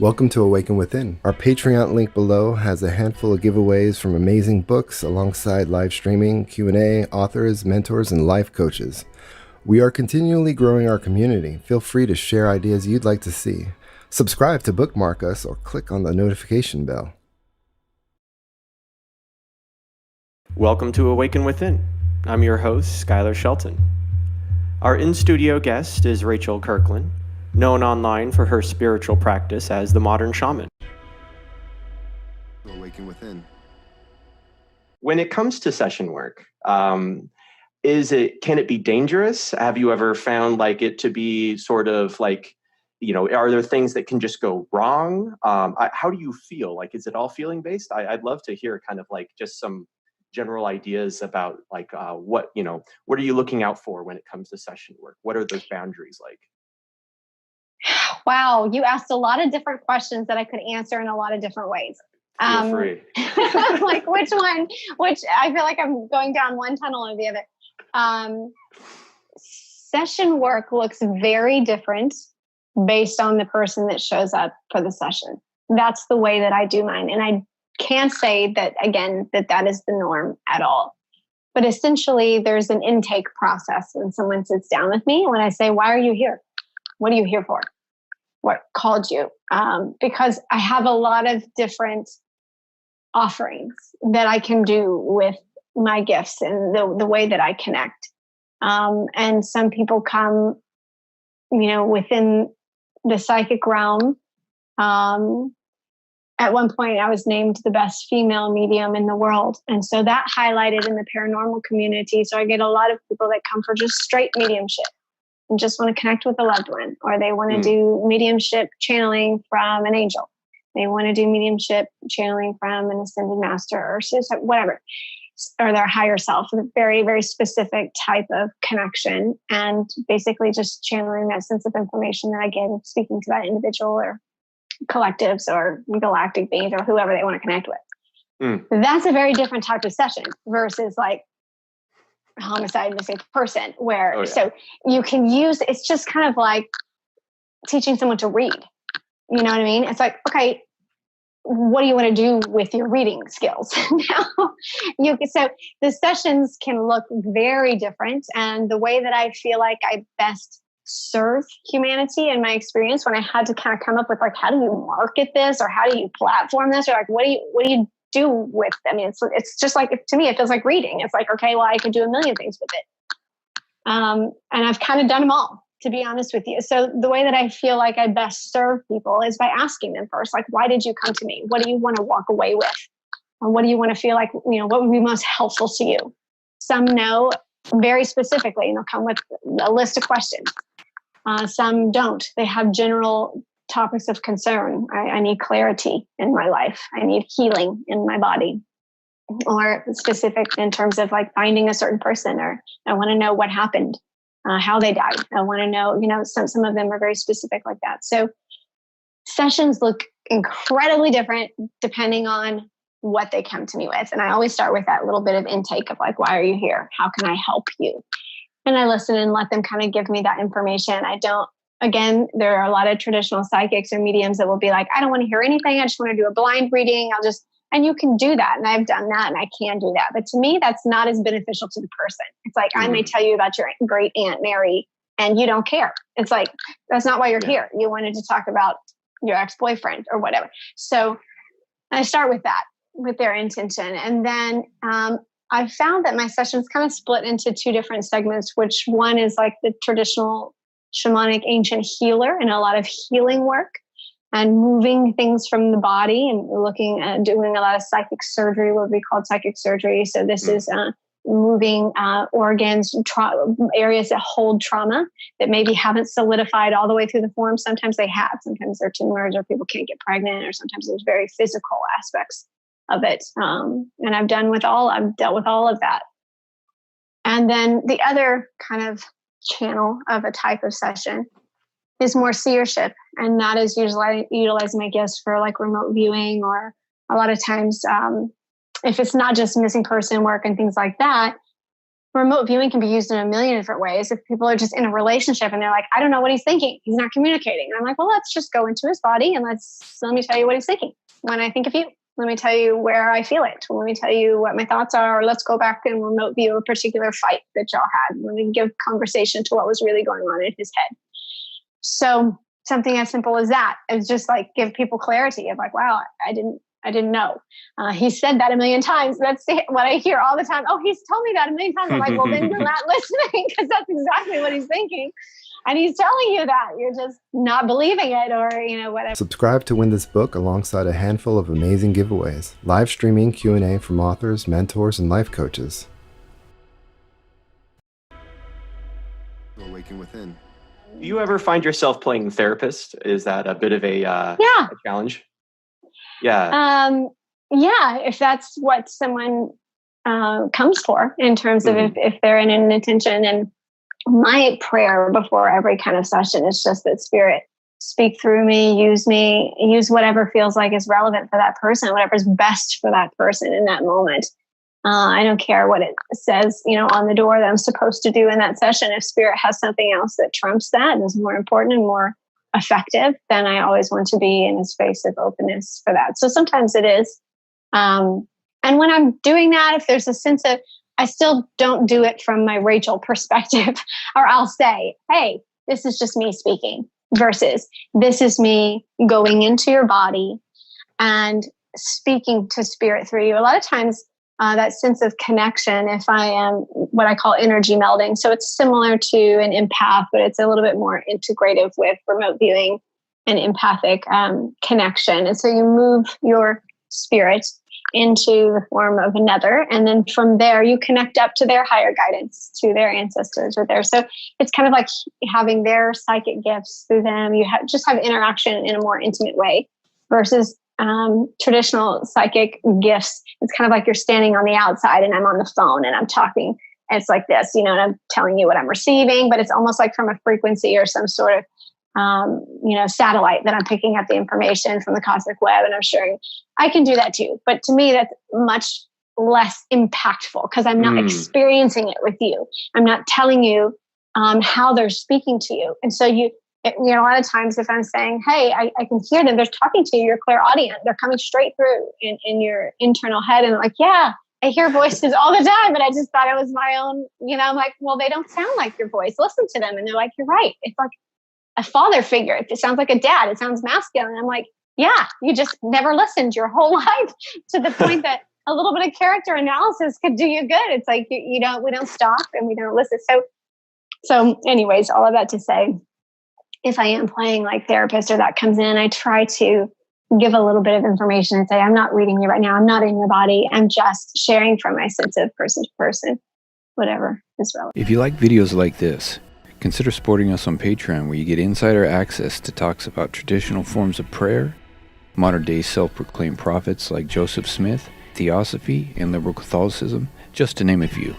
Welcome to Awaken Within. Our Patreon link below has a handful of giveaways from amazing books alongside live streaming, Q&A, authors, mentors, and life coaches. We are continually growing our community. Feel free to share ideas you'd like to see. Subscribe to bookmark us or click on the notification bell. Welcome to Awaken Within. I'm your host, Skylar Shelton. Our in-studio guest is Rachel Kirkland, known online for her spiritual practice as the Modern Shaman. Awaken Within. When it comes to session work, can it be dangerous? Have you ever found it to be sort of are there things that can just go wrong? How do you feel? Is it all feeling based? I'd love to hear kind of just some general ideas about what are you looking out for when it comes to session work? What are those boundaries like? Wow, you asked a lot of different questions that I could answer in a lot of different ways. Feel free. Which one? Which I feel like I'm going down one tunnel or the other. Session work looks very different based on the person that shows up for the session. That's the way that I do mine. And I can't say that, again, that is the norm at all. But essentially, there's an intake process when someone sits down with me. When I say, why are you here? What are you here for? What called you? Because I have a lot of different offerings that I can do with my gifts and the way that I connect. And some people come, within the psychic realm. At one point, I was named the best female medium in the world. And so that highlighted in the paranormal community. So I get a lot of people that come for just straight mediumship and just want to connect with a loved one, or they want to do mediumship channeling from an angel. They want to do mediumship channeling from an ascended master or whatever, or their higher self, a very, very specific type of connection, and basically just channeling that sense of information that I get speaking to that individual or collectives or galactic beings or whoever they want to connect with. That's a very different type of session versus homicide missing person where so you can use, it's just kind of like teaching someone to read. You know what I mean? It's like, okay, what do you want to do with your reading skills? So the sessions can look very different. And the way that I feel like I best serve humanity in my experience, when I had to kind of come up with how do you market this, or how do you platform this, or what do you do with, it's just to me, it feels like reading. It's like, okay, well, I could do a million things with it. And I've kind of done them all, to be honest with you. So the way that I feel like I best serve people is by asking them first, why did you come to me? What do you want to walk away with? And what do you want to feel like, what would be most helpful to you? Some know very specifically, and they'll come with a list of questions. Some don't. They have general topics of concern. I need clarity in my life. I need healing in my body, or specific in terms of finding a certain person, or I want to know what happened, how they died. I want to know, some of them are very specific like that. So sessions look incredibly different depending on what they come to me with. And I always start with that little bit of intake of why are you here? How can I help you? And I listen and let them kind of give me that information. There are a lot of traditional psychics or mediums that will be like, I don't want to hear anything. I just want to do a blind reading. And you can do that. And I've done that and I can do that. But to me, that's not as beneficial to the person. It's I may tell you about your great Aunt Mary and you don't care. It's that's not why you're here. You wanted to talk about your ex-boyfriend or whatever. So I start with that, with their intention. And then, I found that my sessions kind of split into two different segments, which one is the traditional shamanic ancient healer and a lot of healing work and moving things from the body and looking at doing a lot of psychic surgery, what we call psychic surgery. So this is moving organs, areas that hold trauma that maybe haven't solidified all the way through the form. Sometimes they have. Sometimes they're tumors, or people can't get pregnant, or sometimes there's very physical aspects of it. And I've dealt with all of that. And then the other kind of channel of a type of session is more seership. And that is usually utilizing my gifts for remote viewing, or a lot of times, if it's not just missing person work and things like that, remote viewing can be used in a million different ways. If people are just in a relationship and they're like, I don't know what he's thinking, he's not communicating. And I'm like, well, let's just go into his body and let me tell you what he's thinking. When I think of you, let me tell you where I feel it. Let me tell you what my thoughts are. Or let's go back and remote view a particular fight that y'all had. Let me give conversation to what was really going on in his head. So something as simple as that is just like give people clarity of like, wow, I didn't know. He said that a million times. That's what I hear all the time. Oh, he's told me that a million times. I'm like, well, then you're not listening, because that's exactly what he's thinking. And he's telling you that. You're just not believing it, or, whatever. Subscribe to win this book alongside a handful of amazing giveaways, live streaming Q&A from authors, mentors, and life coaches. Awaken Within. Do you ever find yourself playing therapist? Is that a bit of a challenge? Yeah. If that's what someone comes for, in terms of if they're in an intention. And my prayer before every kind of session is just that Spirit speak through me, use whatever feels like is relevant for that person, whatever's best for that person in that moment. I don't care what it says, on the door that I'm supposed to do in that session. If Spirit has something else that trumps that and is more important and more effective, then I always want to be in a space of openness for that. So sometimes it is. And when I'm doing that, if there's a sense of, I still don't do it from my Rachel perspective, or I'll say, hey, this is just me speaking, versus this is me going into your body and speaking to Spirit through you. A lot of times that sense of connection, if I am what I call energy melding. So it's similar to an empath, but it's a little bit more integrative with remote viewing and empathic connection. And so you move your spirit into the form of another. And then from there, you connect up to their higher guidance, to their ancestors or there. So it's kind of like having their psychic gifts through them. You just have interaction in a more intimate way, versus traditional psychic gifts. It's kind of like you're standing on the outside and I'm on the phone and I'm talking. And it's like this, and I'm telling you what I'm receiving, but it's almost like from a frequency or some sort of satellite that I'm picking up the information from the cosmic web and I'm sharing. I can do that too. But to me, that's much less impactful, because I'm not experiencing it with you. I'm not telling you how they're speaking to you. And so a lot of times if I'm saying, hey, I can hear them, they're talking to you, you're clairaudient. They're coming straight through in your internal head. And like, yeah, I hear voices all the time, but I just thought it was my own, I'm like, well, they don't sound like your voice. Listen to them. And they're like, you're right. It's like a father figure. It sounds like a dad. It sounds masculine. I'm like, yeah, you just never listened your whole life, to the point that a little bit of character analysis could do you good. It's like, we don't stop and we don't listen. So anyways, all of that to say, if I am playing like therapist or that comes in, I try to give a little bit of information and say, I'm not reading you right now. I'm not in your body. I'm just sharing from my sense of person to person, whatever is relevant. If you like videos like this, consider supporting us on Patreon, where you get insider access to talks about traditional forms of prayer, modern-day self-proclaimed prophets like Joseph Smith, Theosophy, and liberal Catholicism, just to name a few.